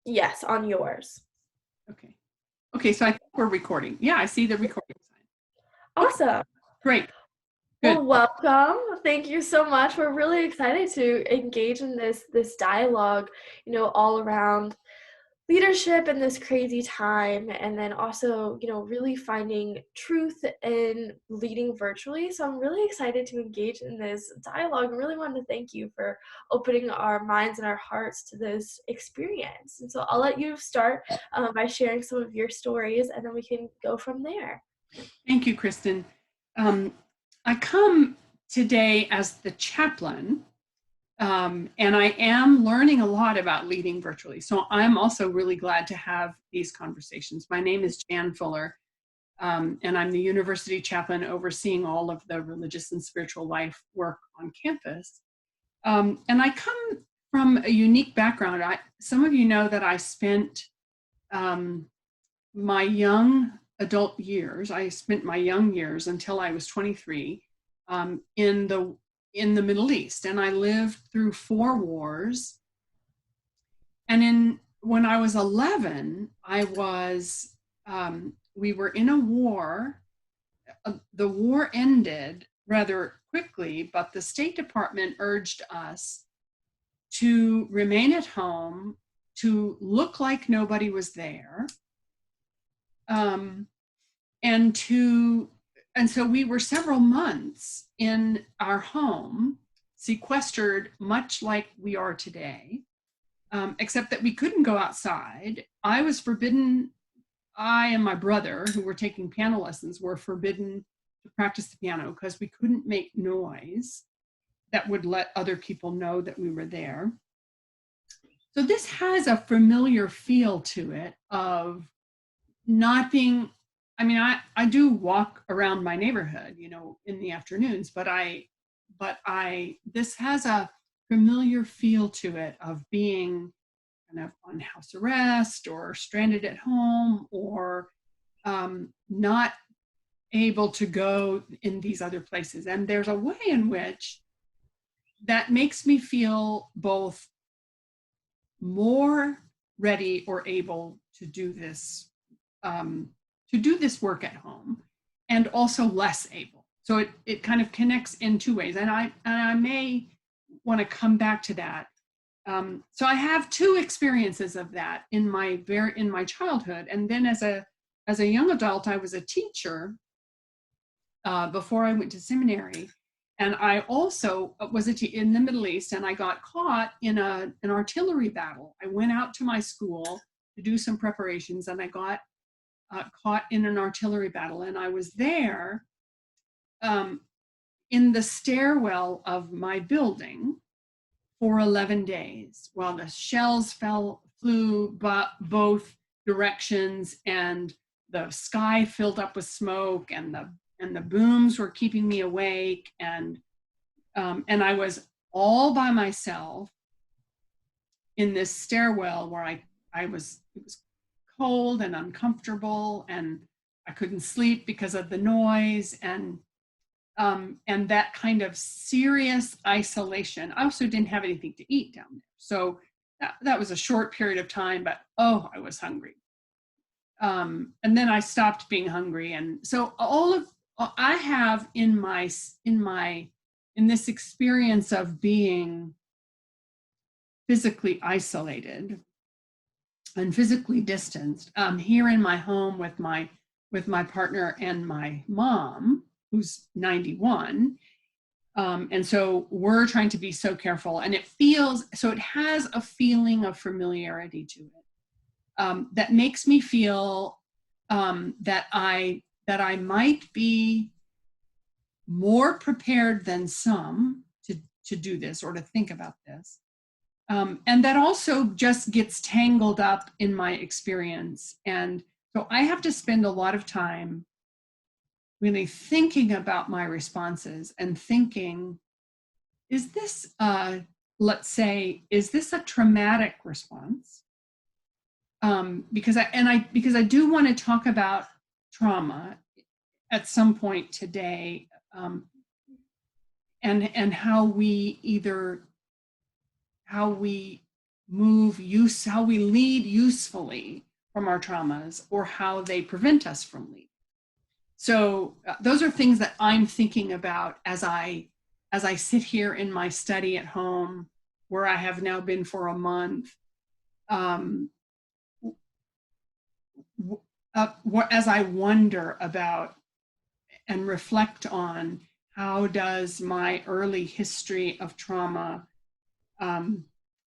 Yes, on yours. Okay. Okay, so I think we're recording. Yeah, I see the recording sign. Okay, Awesome. great. Good. Well, welcome. Thank you so much. We're really excited to engage in this dialogue, all around leadership in this crazy time, and then also, really finding truth in leading virtually. So I'm really excited to engage in this dialogue and really want to thank you for opening our minds and our hearts to this experience. And so I'll let you start by sharing some of your stories, and then we can go from there. Thank you, Kristin. Um, I come today as the chaplain, and I am learning a lot about leading virtually. So I'm also really glad to have these conversations. My name is Jan Fuller, and I'm the university chaplain overseeing all of the religious and spiritual life work on campus. And I come from a unique background. Some of you know that I spent my young adult years, I spent my young years until I was 23 in the Middle East, and I lived through 4 wars. And when I was 11, we were in a war. The war ended rather quickly, but the State Department urged us to remain at home, to look like nobody was there, um, and so we were several months in our home, sequestered, much like we are today, except that we couldn't go outside. I and my brother, who were taking piano lessons, were forbidden to practice the piano because we couldn't make noise that would let other people know that we were there. So this has a familiar feel to it of not being, I do walk around my neighborhood, in the afternoons, but this has a familiar feel to it of being kind of on house arrest or stranded at home, or not able to go in these other places. And there's a way in which that makes me feel both more ready or able to do this work at home, and also less able. So it kind of connects in 2 ways, and I may want to come back to that. So I have 2 experiences of that in my childhood, and then as a young adult, I was a teacher before I went to seminary. And I also was in the Middle East, and I got caught in an artillery battle. I went out to my school to do some preparations, and I got caught in an artillery battle. And I was there in the stairwell of my building for 11 days while the shells flew both directions, and the sky filled up with smoke, and the booms were keeping me awake, and I was all by myself in this stairwell where it was cold and uncomfortable, and I couldn't sleep because of the noise, and that kind of serious isolation. I also didn't have anything to eat down there, so that was a short period of time, but I was hungry. And then I stopped being hungry, and so I have in this experience of being physically isolated and physically distanced, here in my home with my partner and my mom, who's 91. And so we're trying to be so careful, and it has a feeling of familiarity to it, that makes me feel that I might be more prepared than some to do this or to think about this. And that also just gets tangled up in my experience. And so I have to spend a lot of time really thinking about my responses and thinking, is this, let's say, is this a traumatic response? Because I do want to talk about trauma at some point today, and how we how we lead usefully from our traumas, or how they prevent us from leading. So those are things that I'm thinking about as I sit here in my study at home, where I have now been for a month. As I wonder about and reflect on, how does my early history of trauma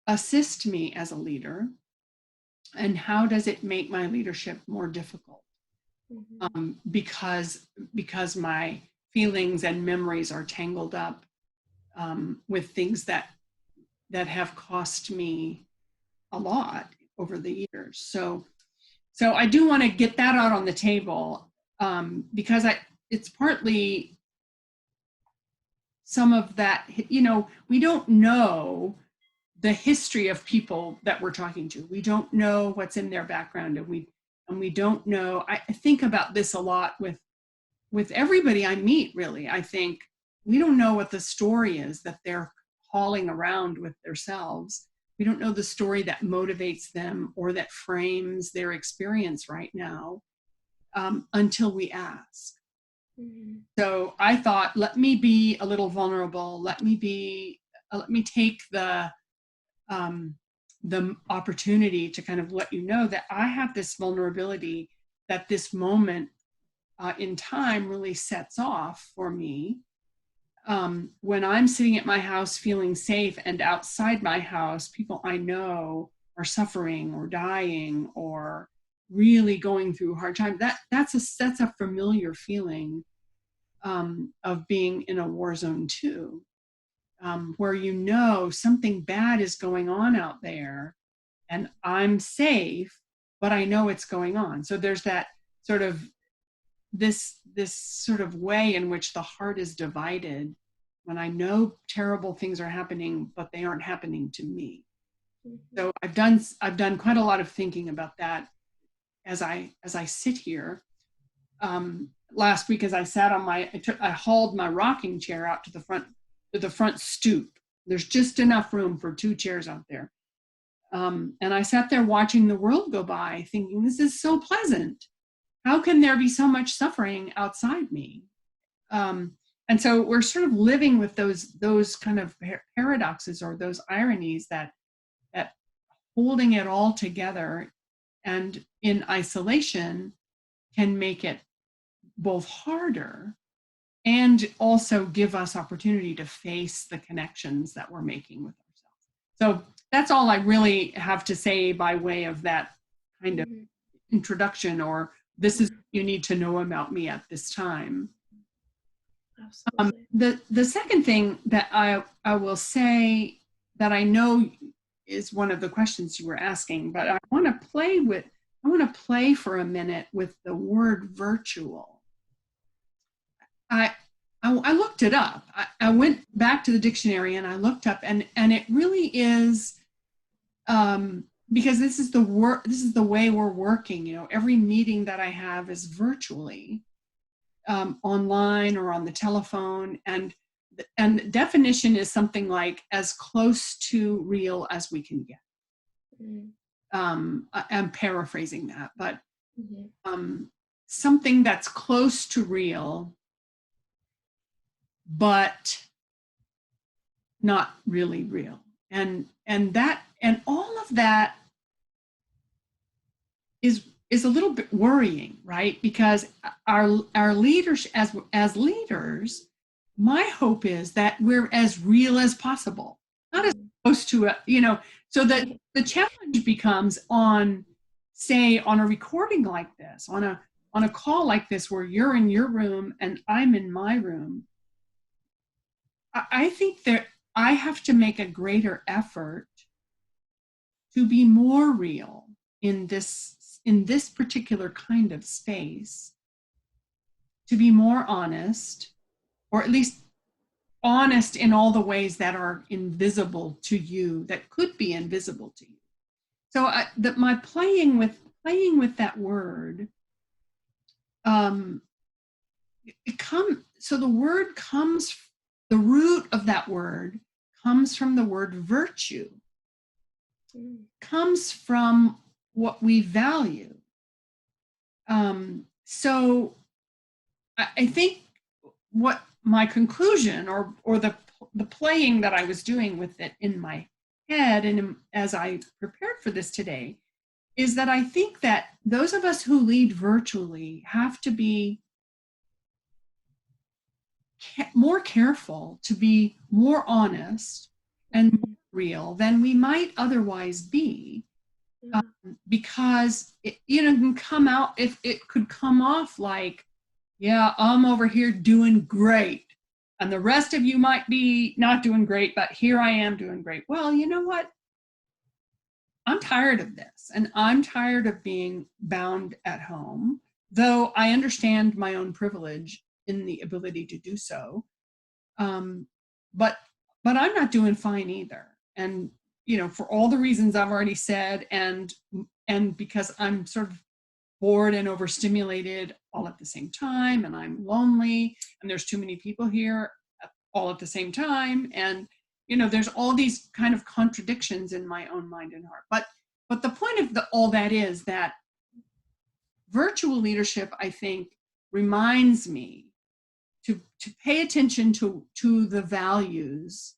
assist me as a leader, and how does it make my leadership more difficult? Because my feelings and memories are tangled up with things that have cost me a lot over the years. So I do want to get that out on the table, because it's partly some of that, we don't know the history of people that we're talking to. We don't know what's in their background, and we don't know. I think about this a lot with everybody I meet, really. I think we don't know what the story is that they're hauling around with themselves. We don't know the story that motivates them or that frames their experience right now, until we ask. So I thought, let me be a little vulnerable. Let me take the opportunity to kind of let you know that I have this vulnerability, that this moment in time really sets off for me. When I'm sitting at my house feeling safe, and outside my house, people I know are suffering or dying or really going through hard times, that's a familiar feeling of being in a war zone too, where something bad is going on out there, and I'm safe, but I know it's going on. So there's that sort of this sort of way in which the heart is divided, when I know terrible things are happening, but they aren't happening to me. So I've done quite a lot of thinking about that as I sit here. Last week, as I sat on I hauled my rocking chair out to the front stoop. There's just enough room for 2 chairs out there. And I sat there watching the world go by, thinking, this is so pleasant. How can there be so much suffering outside me? And so we're sort of living with those kind of paradoxes, or those ironies, that holding it all together and in isolation can make it both harder and also give us opportunity to face the connections that we're making with ourselves. So that's all I really have to say by way of that kind of introduction, or this is what you need to know about me at this time. The second thing that I will say, that I know is one of the questions you were asking, but I want to play for a minute with the word virtual. I looked it up. I went back to the dictionary and I looked up, and it really is, because this is the way we're working. Every meeting that I have is virtually, online or on the telephone, and the definition is something like as close to real as we can get. I'm paraphrasing that, but something that's close to real, but not really real. And all of that is a little bit worrying, right? Because our leaders, as leaders, my hope is that we're as real as possible, not as close to so that the challenge becomes on a recording like this, on a call like this, where you're in your room and I'm in my room. I think that I have to make a greater effort to be more real in this particular kind of space, to be more honest, or at least honest in all the ways that are invisible to you, that could be invisible to you. So my playing with that word, the root of that word comes from the word virtue. comes from what we value. So I think what my conclusion, or the playing that I was doing with it in my head, and as I prepared for this today, is that I think that those of us who lead virtually have to be more careful, to be more honest and more real than we might otherwise be, because it, can come out, if it could come off like, yeah, I'm over here doing great, and the rest of you might be not doing great, but here I am doing great. Well, you know what? I'm tired of this, and I'm tired of being bound at home, though I understand my own privilege in the ability to do so. But I'm not doing fine either. And for all the reasons I've already said, and because I'm sort of bored and overstimulated all at the same time, and I'm lonely, and there's too many people here all at the same time, and there's all these kind of contradictions in my own mind and heart. But the point of all that is that virtual leadership, I think, reminds me to pay attention to the values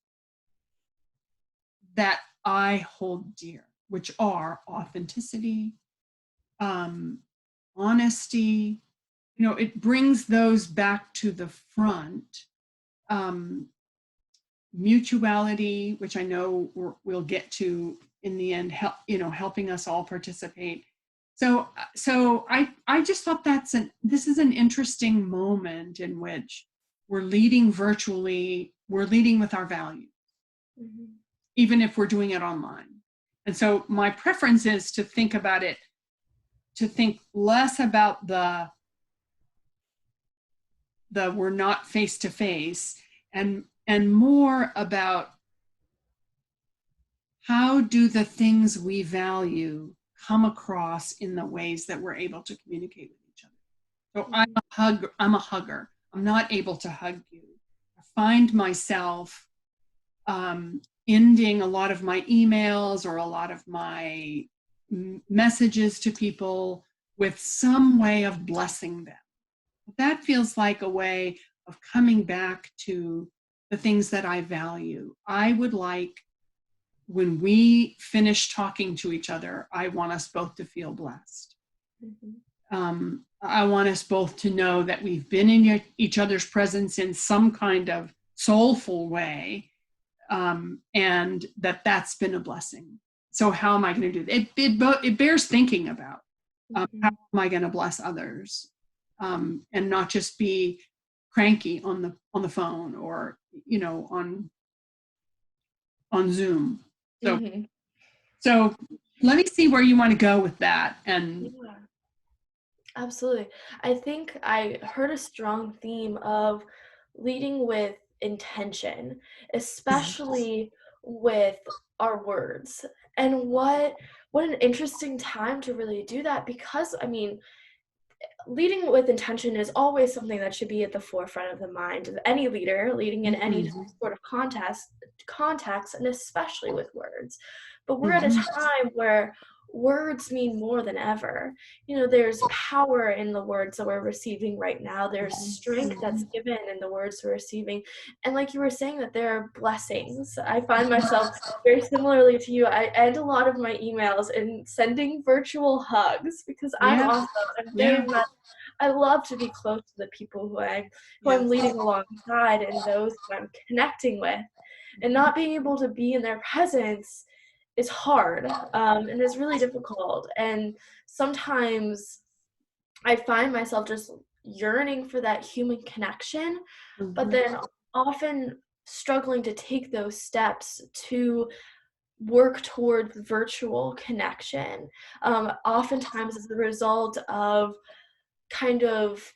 that I hold dear, which are authenticity, honesty. It brings those back to the front. Mutuality, which I know we'll get to in the end, helping us all participate. So I just thought this is an interesting moment in which we're leading virtually, we're leading with our values, even if we're doing it online. And so my preference is to think about it, to think less about the we're not face to face, and more about how do the things we value come across in the ways that we're able to communicate with each other. So I'm a hugger. I'm not able to hug you. I find myself ending a lot of my emails or a lot of my messages to people with some way of blessing them. That feels like a way of coming back to the things that I value. I would like, when we finish talking to each other, I want us both to feel blessed. I want us both to know that we've been in each other's presence in some kind of soulful way, and that's been a blessing. So how am I going to do that? It bears thinking about. How am I going to bless others, and not just be cranky on the phone or on Zoom. So let me see where you want to go with that. And yeah, absolutely. I think I heard a strong theme of leading with intention, especially with our words. And what an interesting time to really do that, because leading with intention is always something that should be at the forefront of the mind of any leader leading in any sort of context, and especially with words. But we're at a time where words mean more than ever. There's power in the words that we're receiving right now. There's strength that's given in the words we're receiving. And like you were saying, that there are blessings. I find myself very similarly to you. I end a lot of my emails in sending virtual hugs, because I'm very much, I love to be close to the people who I'm leading alongside, and those who I'm connecting with. And not being able to be in their presence is hard, and it's really difficult. And sometimes I find myself just yearning for that human connection, but then often struggling to take those steps to work towards virtual connection, oftentimes as a result of kind of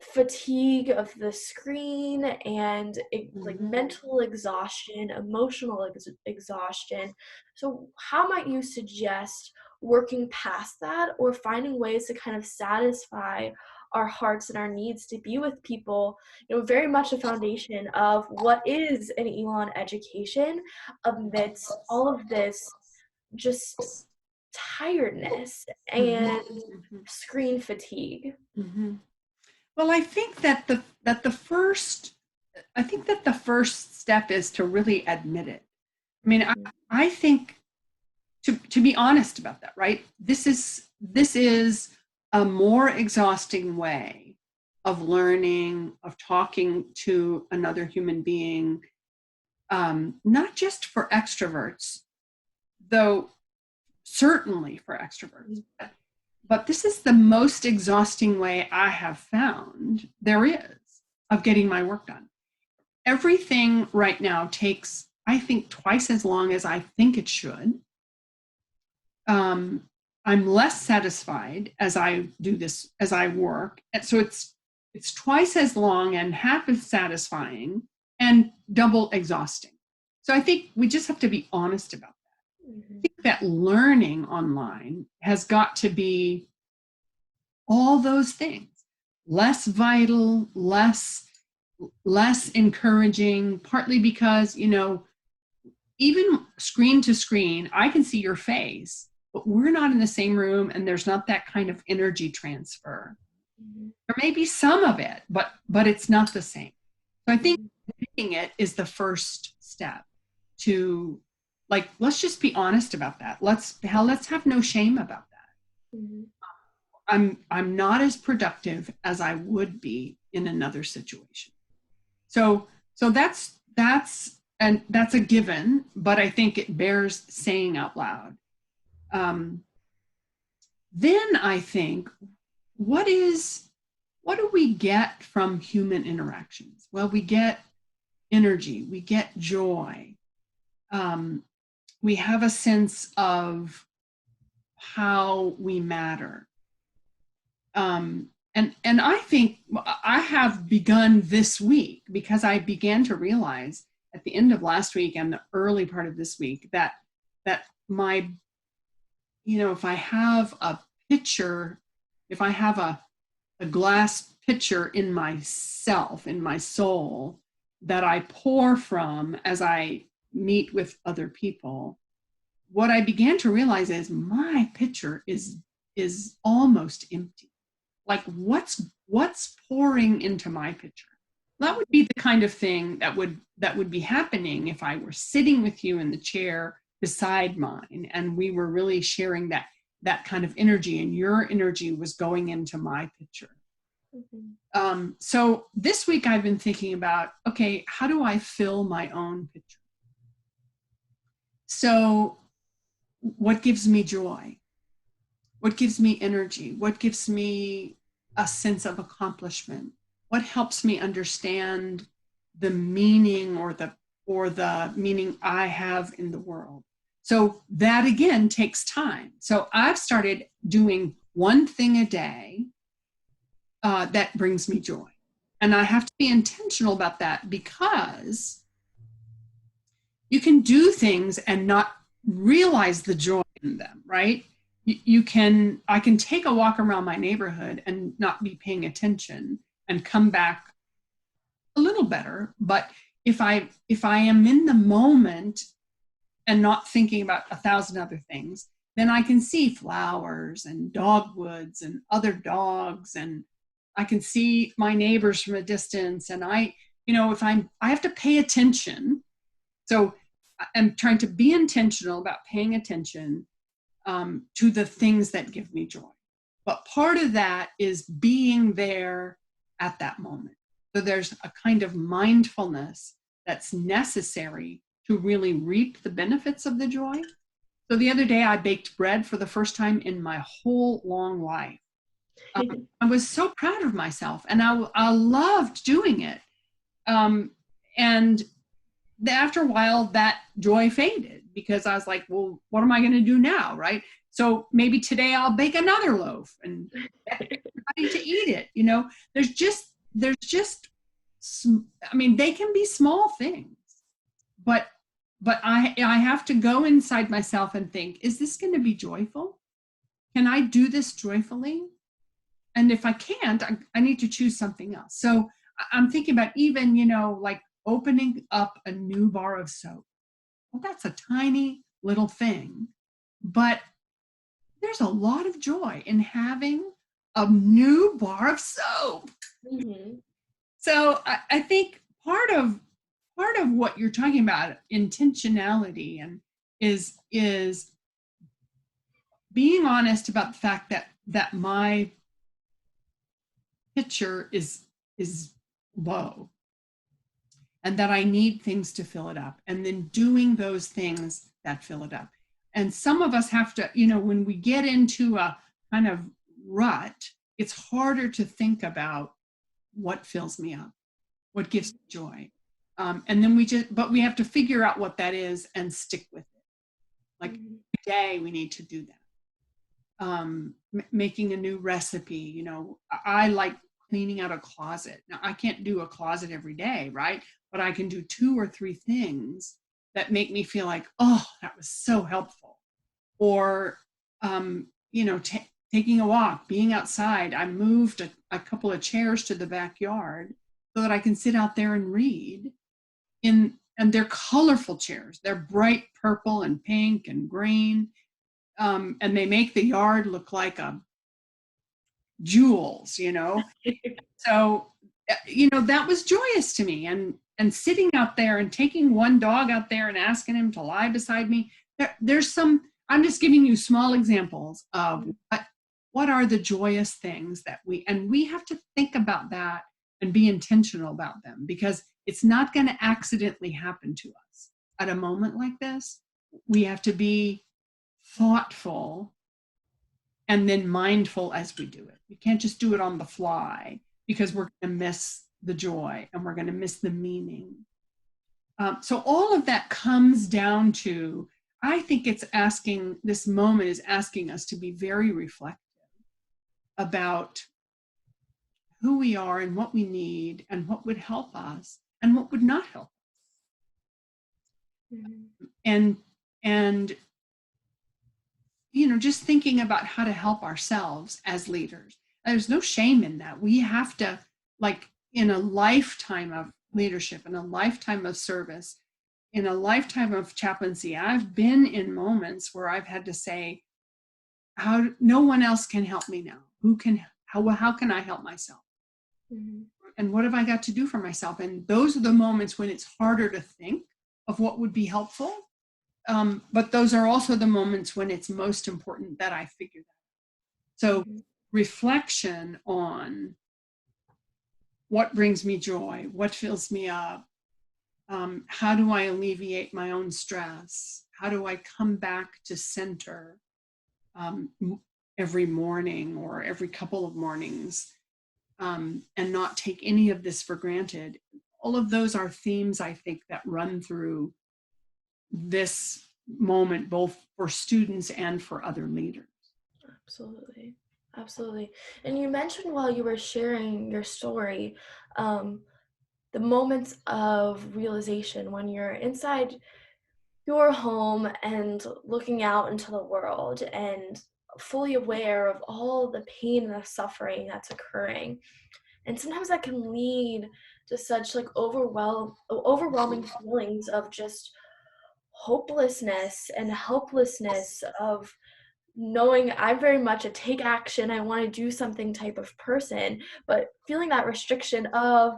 fatigue of the screen and like mental exhaustion, emotional exhaustion. So how might you suggest working past that, or finding ways to kind of satisfy our hearts and our needs to be with people, very much a foundation of what is an Elon education amidst all of this just tiredness Mhm. and Mhm. screen fatigue. Mhm. Well, I think that the first step is to really admit it. I mean, Mhm. I think to be honest about that, right? This is a more exhausting way of learning, of talking to another human being, not just for extroverts, though certainly for extroverts. But this is the most exhausting way I have found there is of getting my work done. Everything right now takes, I think, twice as long as I think it should. Um, I'm less satisfied as I do this, as I work. And so it's twice as long and half as satisfying and double exhausting. So I think we just have to be honest about that. I Mhm. think that learning online has got to be all those things, less vital, less encouraging, partly because, even screen to screen, I can see your face, but we're not in the same room and there's not that kind of energy transfer. Mhm. There may be some of it, but it's not the same. So I think Mhm. admitting it is the first step to, like, let's just be honest about that. Let's have no shame about that. Mhm. I'm not as productive as I would be in another situation. So that's a given, but I think it bears saying out loud. Um, then I think, what is what do we get from human interactions? Well, we get energy, we get joy, um, we have a sense of how we matter. And I think I have begun this week because I began to realize at the end of last week and the early part of this week that my, if I have a pitcher, if I have a glass pitcher in myself, in my soul, that I pour from as I meet with other people, what I began to realize is my pitcher is almost empty. Like, what's pouring into my pitcher? That would be the kind of thing that would be happening if I were sitting with you in the chair beside mine and we were really sharing that kind of energy, and your energy was going into my pitcher. Mhm. So this week I've been thinking about, okay, how do I fill my own pitcher? So what gives me joy? What gives me energy? What gives me a sense of accomplishment? What helps me understand the meaning or the meaning I have in the world? So that again takes time. So I've started doing one thing a day that brings me joy. And I have to be intentional about that because you can do things and not realize the joy in them, right? I can take a walk around my neighborhood and not be paying attention and come back a little better. But if I am in the moment and not thinking about a thousand other things, then I can see flowers and dogwoods and other dogs, and I can see my neighbors from a distance. And I have to pay attention. So I'm trying to be intentional about paying attention to the things that give me joy. But part of that is being there at that moment. So there's a kind of mindfulness that's necessary to really reap the benefits of the joy. So the other day I baked bread for the first time in my whole long life. I was so proud of myself and I loved doing it. Um, and after a while, that joy faded because I was like, well, what am I going to do now? Right. So maybe today I'll bake another loaf and everybody to eat it. There's just, I mean, they can be small things, but I have to go inside myself and think, is this going to be joyful? Can I do this joyfully? And if I can't, I need to choose something else. So I'm thinking about even, like opening up a new bar of soap. Well, that's a tiny little thing, but there's a lot of joy in having a new bar of soap. Mm-hmm. So I think part of what you're talking about, intentionality, and is being honest about the fact that my pitcher is low, and that I need things to fill it up, and then doing those things that fill it up. And some of us have to, when we get into a kind of rut, it's harder to think about what fills me up, what gives me joy. And then but we have to figure out what that is and stick with it. Like every day we need to do that. Making a new recipe, I like cleaning out a closet. Now I can't do a closet every day, right? But I can do 2 or 3 things that make me feel like, oh, that was so helpful. Or, taking a walk, being outside. I moved a couple of chairs to the backyard so that I can sit out there and read. And they're colorful chairs. They're bright purple and pink and green. And they make the yard look like jewels, So, that was joyous to me. And sitting out there and taking one dog out there and asking him to lie beside me. There's some, I'm just giving you small examples of what are the joyous things that we have to think about that and be intentional about them, because it's not going to accidentally happen to us at a moment like this. We have to be thoughtful and then mindful as we do it. We can't just do it on the fly, because we're going to miss the joy and we're going to miss the meaning. So all of that comes down to, I think this moment is asking us to be very reflective about who we are and what we need and what would help us and what would not help us. Mm-hmm. And just thinking about how to help ourselves as leaders. There's no shame in that. We have to, like, in a lifetime of leadership, in a lifetime of service, in a lifetime of chaplaincy, I've been in moments where I've had to say, no one else can help me now. How can I help myself? Mm-hmm. And what have I got to do for myself? And those are the moments when it's harder to think of what would be helpful. But those are also the moments when it's most important that I figure that out. So mm-hmm. Reflection on what brings me joy, what fills me up, how do I alleviate my own stress, how do I come back to center every morning or every couple of mornings, and not take any of this for granted. All of those are themes, I think, that run through this moment, both for students and for other leaders. Absolutely. Absolutely. And you mentioned while you were sharing your story, the moments of realization when you're inside your home and looking out into the world and fully aware of all the pain and the suffering that's occurring. And sometimes that can lead to such like overwhelming feelings of just hopelessness and helplessness, of knowing I'm very much a take action, I want to do something type of person, but feeling that restriction of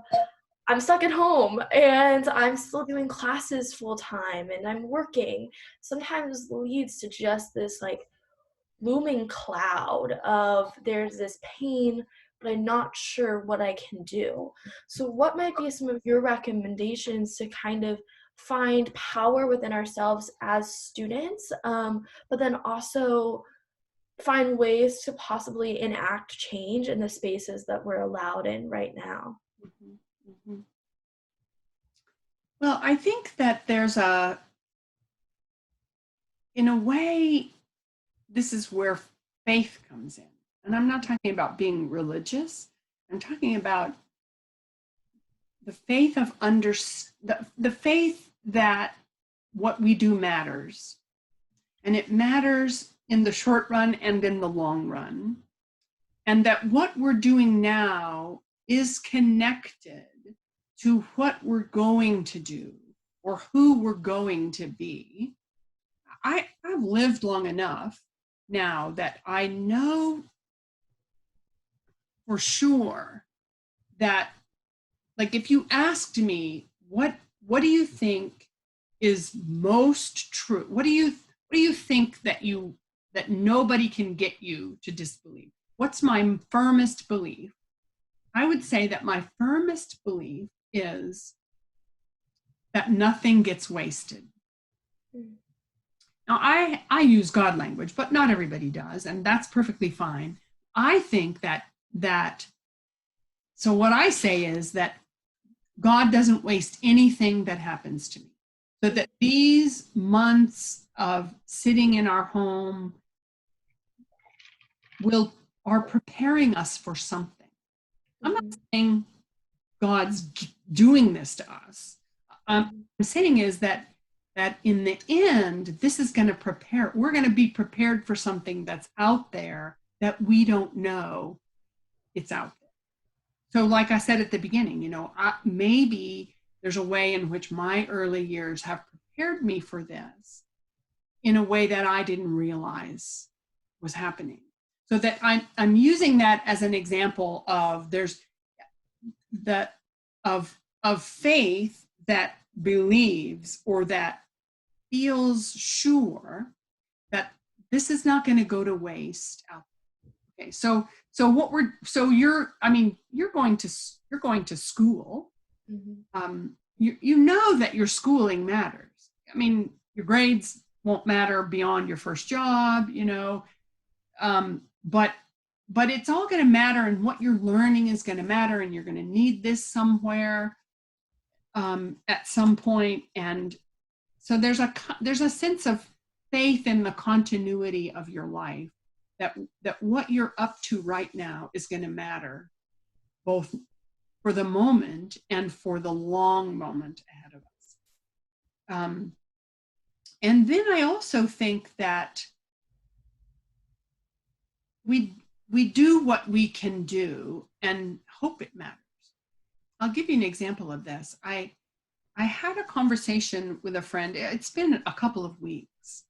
I'm stuck at home and I'm still doing classes full time and I'm working, sometimes leads to just this like looming cloud of there's this pain, but I'm not sure what I can do. So what might be some of your recommendations to kind of find power within ourselves as students, but then also find ways to possibly enact change in the spaces that we're allowed in right now? Mm-hmm. Mm-hmm. Well, I think that there's in a way, this is where faith comes in. And I'm not talking about being religious. I'm talking about the faith of the faith that what we do matters. And it matters in the short run and in the long run. And that what we're doing now is connected to what we're going to do or who we're going to be. I've lived long enough now that I know for sure that, like, if you asked me what do you think is most true, what do you think that nobody can get you to disbelieve, what's my firmest belief? I would say that my firmest belief is that nothing gets wasted. Now, I use God language, but not everybody does, and that's perfectly fine. I think so what I say is that God doesn't waste anything that happens to me. So that these months of sitting in our home are preparing us for something. I'm not saying God's doing this to us. I'm saying is that in the end, this is going to we're going to be prepared for something that's out there that we don't know it's out there. So like I said at the beginning, maybe there's a way in which my early years have prepared me for this in a way that I didn't realize was happening. So that I'm using that as an example of of faith that believes or that feels sure that this is not going to go to waste out there. Okay, so you're going to school. You know that your schooling matters. I mean, your grades won't matter beyond your first job, but it's all going to matter, and what you're learning is going to matter, and you're going to need this somewhere at some point. And so there's a sense of faith in the continuity of your life, that what you're up to right now is going to matter, both for the moment and for the long moment ahead of us. And then I also think that we do what we can do and hope it matters. I'll give you an example of this. I had a conversation with a friend. It's been a couple of weeks.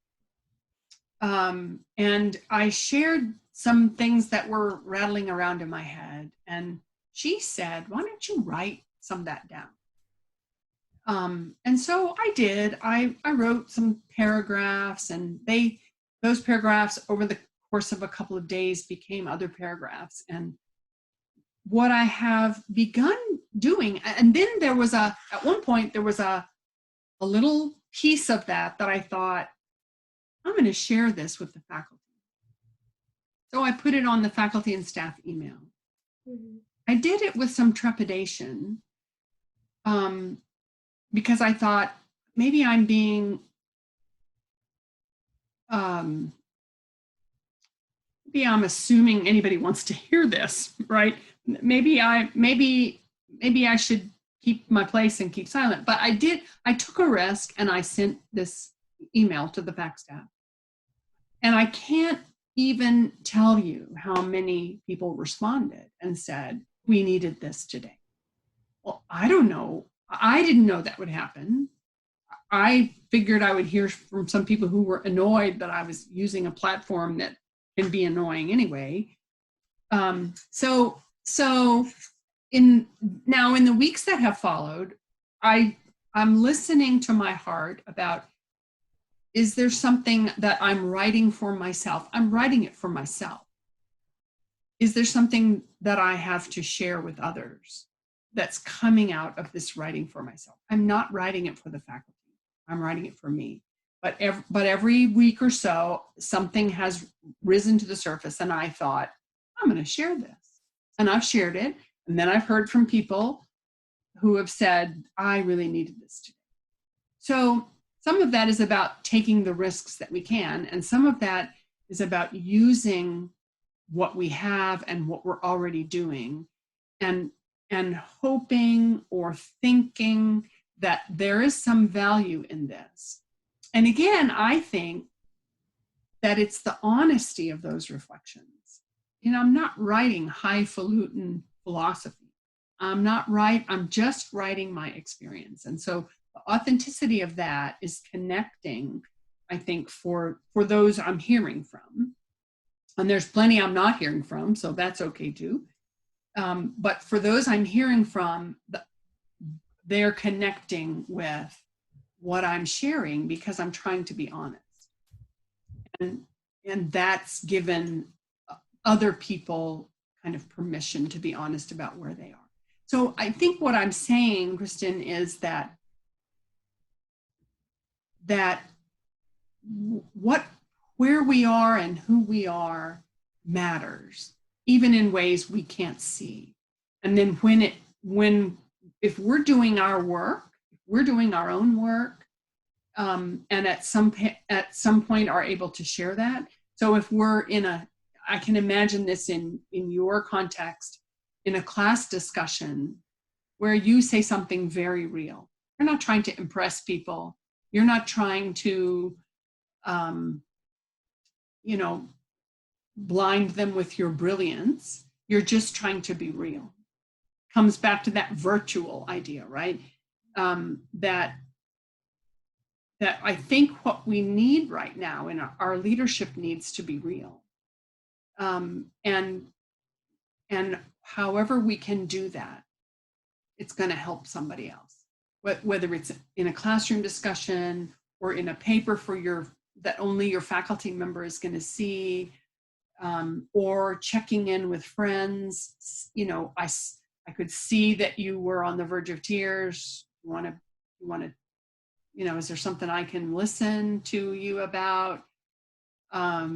And I shared some things that were rattling around in my head. And she said, why don't you write some of that down? And so I did. I wrote some paragraphs, and those paragraphs over the course of a couple of days became other paragraphs. And what I have begun doing, and then at one point there was a little piece of that I thought, I'm going to share this with the faculty. So I put it on the faculty and staff email. I did it with some trepidation, because I thought maybe I'm being maybe I'm assuming anybody wants to hear this, right? Maybe I should keep my place and keep silent. But I took a risk, and I sent this email to the fac staff. And I can't even tell you how many people responded and said, we needed this today. Well, I don't know. I didn't know that would happen. I figured I would hear from some people who were annoyed that I was using a platform that can be annoying anyway. So in the weeks that have followed, I'm listening to my heart about, is there something that I'm writing for myself? I'm writing it for myself. Is there something that I have to share with others that's coming out of this writing for myself? I'm not writing it for the faculty. I'm writing it for me. But every week or so, something has risen to the surface, and I thought, I'm going to share this. And I've shared it. And then I've heard from people who have said, I really needed this today. So some of that is about taking the risks that we can, and some of that is about using what we have and what we're already doing, and hoping or thinking that there is some value in this. And again, I think that it's the honesty of those reflections. I'm not writing highfalutin philosophy. I'm just writing my experience. And so the authenticity of that is connecting I think, for those I'm hearing from. And there's plenty I'm not hearing from, so that's okay too. But for those I'm hearing from, they're connecting with what I'm sharing because I'm trying to be honest. And that's given other people kind of permission to be honest about where they are. So I think what I'm saying, Kristin, is that where we are and who we are matters, even in ways we can't see. And then if we're doing our work, if we're doing our own work, and at some point are able to share that. So if we're I can imagine this in your context, in a class discussion where you say something very real. You're not trying to impress people. You're not trying to, blind them with your brilliance. You're just trying to be real. Comes back to that virtual idea, right? That I think what we need right now in our leadership needs to be real. And however we can do that, it's going to help somebody else. Whether it's in a classroom discussion or in a paper that only your faculty member is going to see, or checking in with friends. I could see that you were on the verge of tears. You want to, is there something I can listen to you about? I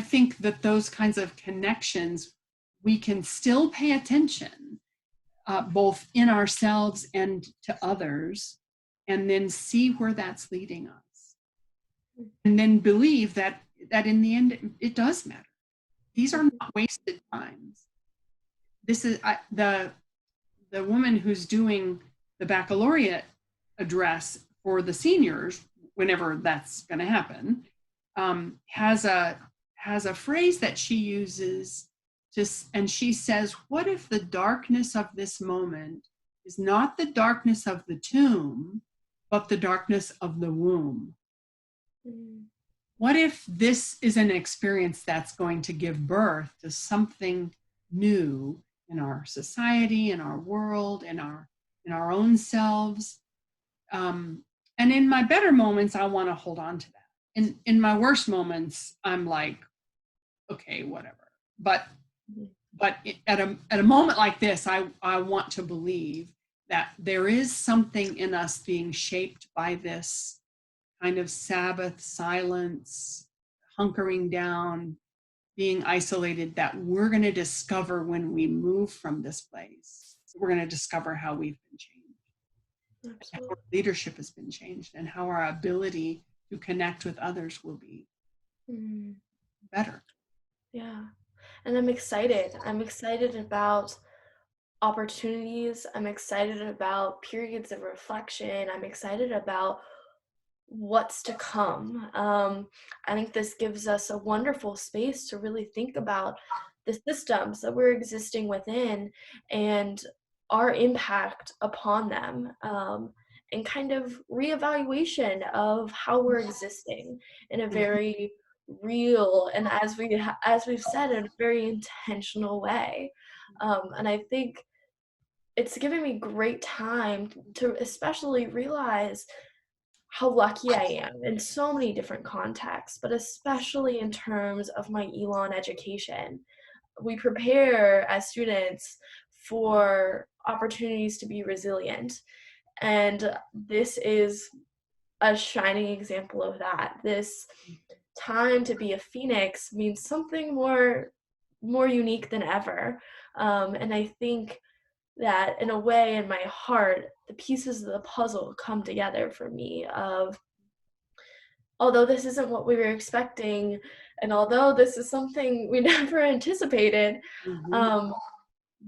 think that those kinds of connections, we can still pay attention, both in ourselves and to others, and then see where that's leading us. And then believe that in the end, it does matter. These are not wasted times. This is the woman who's doing the baccalaureate address for the seniors, whenever that's going to happen, has a phrase that she uses, and she says, what if the darkness of this moment is not the darkness of the tomb, but the darkness of the womb? What if this is an experience that's going to give birth to something new in our society, in our world, in our own selves? And in my better moments, I want to hold on to that. In my worst moments, I'm like, okay, whatever. But at a moment like this, I want to believe that there is something in us being shaped by this kind of Sabbath silence, hunkering down, being isolated, that we're going to discover when we move from this place. We're going to discover how we've been changed. Absolutely. How our leadership has been changed, and how our ability to connect with others will be better. Yeah. And I'm excited. I'm excited about opportunities. I'm excited about periods of reflection. I'm excited about what's to come. I think this gives us a wonderful space to really think about the systems that we're existing within and our impact upon them, and kind of reevaluation of how we're existing in a very real, and as we've said, in a very intentional way. And I think it's given me great time to especially realize how lucky I am in so many different contexts, but especially in terms of my Elon education. We prepare as students for opportunities to be resilient. And this is a shining example of that. This time to be a phoenix means something more unique than ever. And I think that in a way, in my heart, the pieces of the puzzle come together for me of, although this isn't what we were expecting, and although this is something we never anticipated,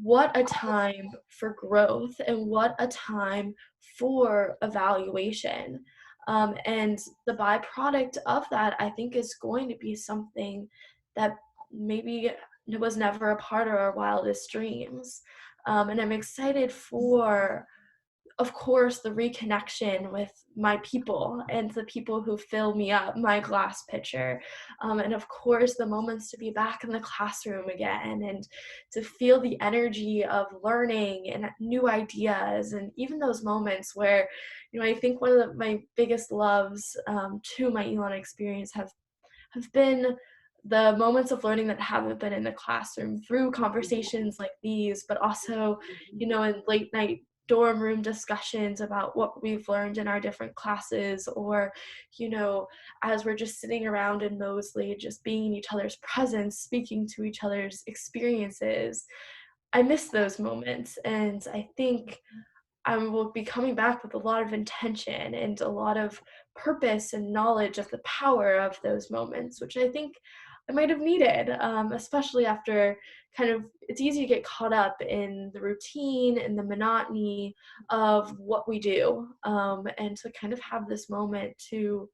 what a time for growth, and what a time for evaluation. And the byproduct of that, I think, is going to be something that maybe was never a part of our wildest dreams. And I'm excited for of course, the reconnection with my people and the people who fill me up, my glass pitcher. And of course, the moments to be back in the classroom again and to feel the energy of learning and new ideas. And even those moments where, I think one of my biggest loves to my Elon experience have been the moments of learning that haven't been in the classroom through conversations like these, but also, in late night dorm room discussions about what we've learned in our different classes, or, as we're just sitting around in Mosley, just being in each other's presence, speaking to each other's experiences. I miss those moments. And I think I will be coming back with a lot of intention and a lot of purpose and knowledge of the power of those moments, which I think I might have needed, especially after it's easy to get caught up in the routine and the monotony of what we do, and to kind of have this moment to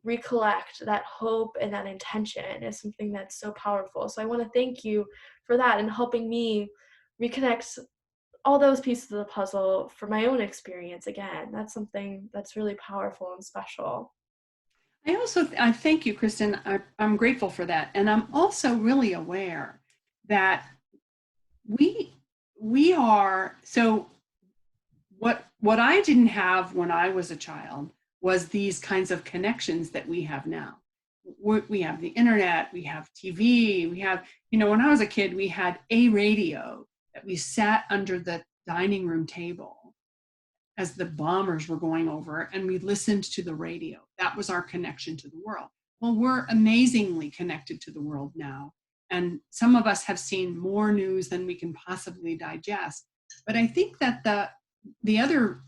recollect that hope and that intention is something that's so powerful. So I want to thank you for that and helping me reconnect all those pieces of the puzzle for my own experience again. That's something that's really powerful and special. I thank you, Kristin. I'm grateful for that. And I'm also really aware that we are, so what I didn't have when I was a child was these kinds of connections that we have now. We have the internet, we have TV, we have, when I was a kid, we had a radio that we sat under the dining room table as the bombers were going over, and we listened to the radio. That was our connection to the world. Well, we're amazingly connected to the world now. And some of us have seen more news than we can possibly digest. But I think that the other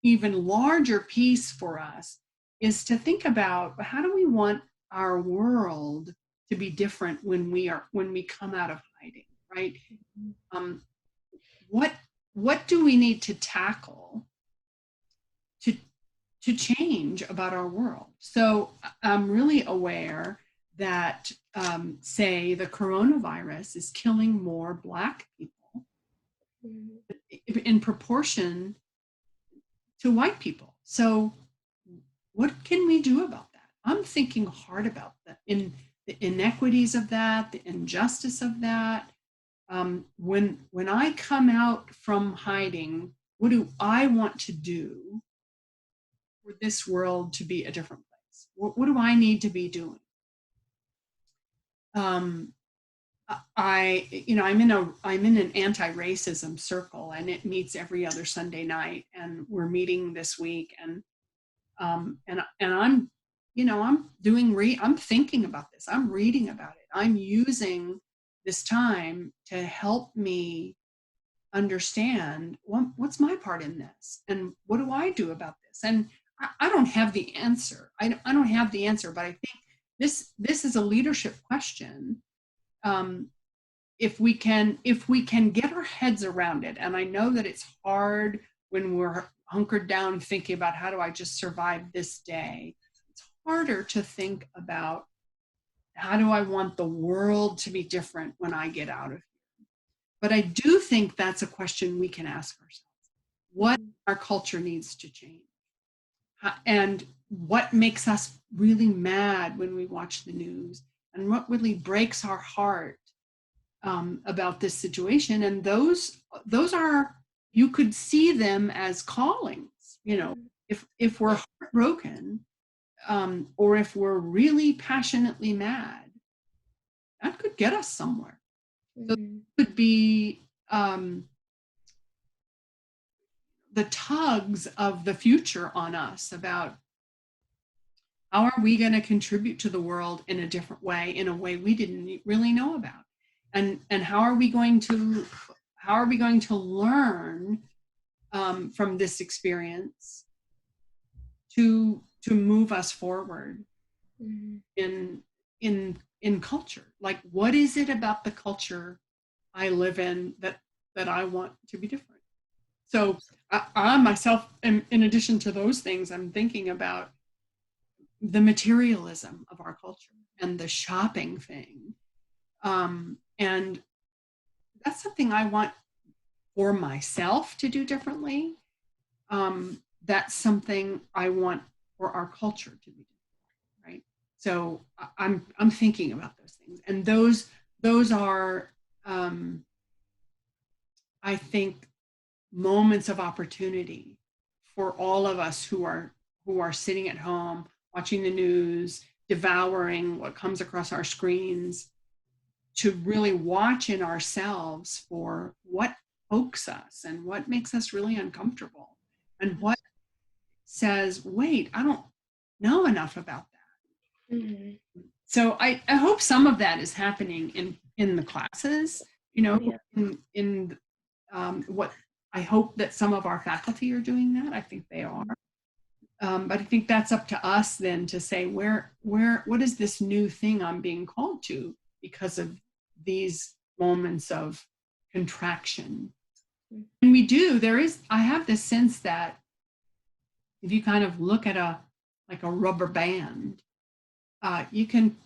even larger piece for us is to think about, how do we want our world to be different when we come out of hiding, right? What do we need to tackle to change about our world? So I'm really aware that, say, the coronavirus is killing more Black people in proportion to white people. So what can we do about that? I'm thinking hard about that, in the inequities of that, the injustice of that. When I come out from hiding, what do I want to do for this world to be a different place? What do I need to be doing? I'm in an anti-racism circle, and it meets every other Sunday night, and we're meeting this week, and I'm I'm thinking about this. I'm reading about it. I'm using this time to help me understand what's my part in this, and what do I do about this? And I don't have the answer. I don't have the answer, but I think this is a leadership question. If we can get our heads around it, and I know that it's hard when we're hunkered down thinking about, how do I just survive this day? It's harder to think about, how do I want the world to be different when I get out of here? But I do think that's a question we can ask ourselves. What our culture needs to change? And what makes us really mad when we watch the news? And what really breaks our heart about this situation? And those are, you could see them as callings. If we're heartbroken, or if we're really passionately mad, that could get us somewhere. So it could be the tugs of the future on us about, how are we going to contribute to the world in a different way, in a way we didn't really know about, and how are we going to learn from this experience to move us forward in culture? Like, what is it about the culture I live in that I want to be different? So I myself, in addition to those things, I'm thinking about the materialism of our culture and the shopping thing. And that's something I want for myself to do differently. that's something I want for our culture to be doing, right? So I'm thinking about those things, and those are I think moments of opportunity for all of us who are sitting at home watching the news, devouring what comes across our screens, to really watch in ourselves for what pokes us and what makes us really uncomfortable, and what says, wait, I don't know enough about that. Mhm. So I hope some of that is happening in the classes, Oh, yeah. in what I hope that some of our faculty are doing that. I think they are. But I think that's up to us then to say, what is this new thing I'm being called to because of these moments of contraction? Mm. And we do, I have this sense that if you kind of look at like a rubber band, you can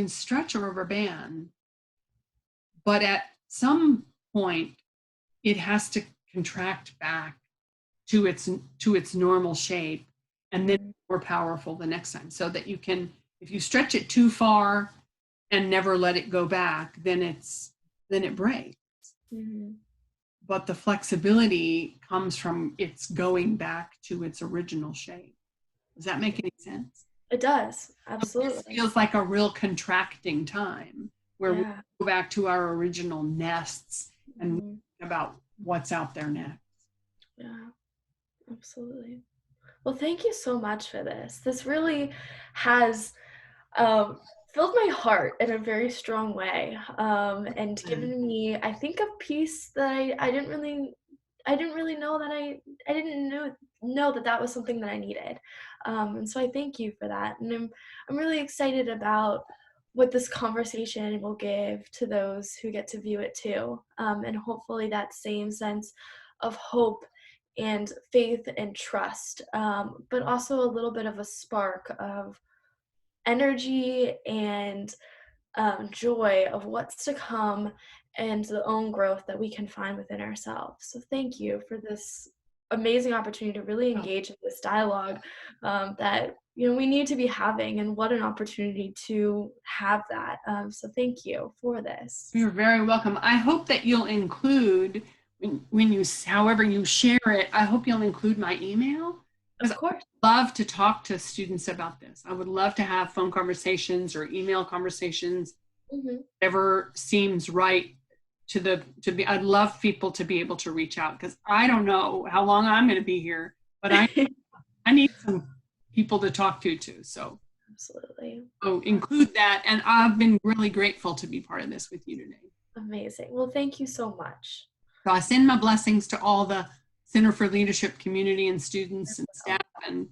stretch a rubber band, but at some point it has to contract back to its normal shape, and then Mhm. more powerful the next time, so that you can, if you stretch it too far and never let it go back, then it breaks. Mhm. But the flexibility comes from its going back to its original shape. Does that make any sense? It does. So this Absolutely. feels like a real contracting time where we Yeah. go back to our original nests and Mhm. think about what's out there next. Yeah. Absolutely. Well, thank you so much for this. This really has um, filled my heart in a very strong way, and And given me, I think, a peace that I didn't really know that I didn't know that that was something that I needed. And so I thank you for that, and I'm really excited about what this conversation will give to those who get to view it too, and hopefully that same sense of hope and faith and trust, but also a little bit of a spark of energy and joy of what's to come and the own growth that we can find within ourselves. So thank you for this amazing opportunity to really engage in this dialogue that we need to be having, and what an opportunity to have that. So thank you for this. you're very welcome. I hope that you'll include, when you, however you share it, I hope you'll include my email, Of because course. I love to talk to students about this. I would love to have phone conversations or email conversations, Hmm. whatever seems right to be. I'd love people to be able to reach out, because I don't know how long I'm going to be here, but I need some people to talk to too. So Absolutely. include that. And I've been really grateful to be part of this with you today. Amazing. Well, thank you so much. So I send my blessings to all the Center for Leadership community and students and staff, and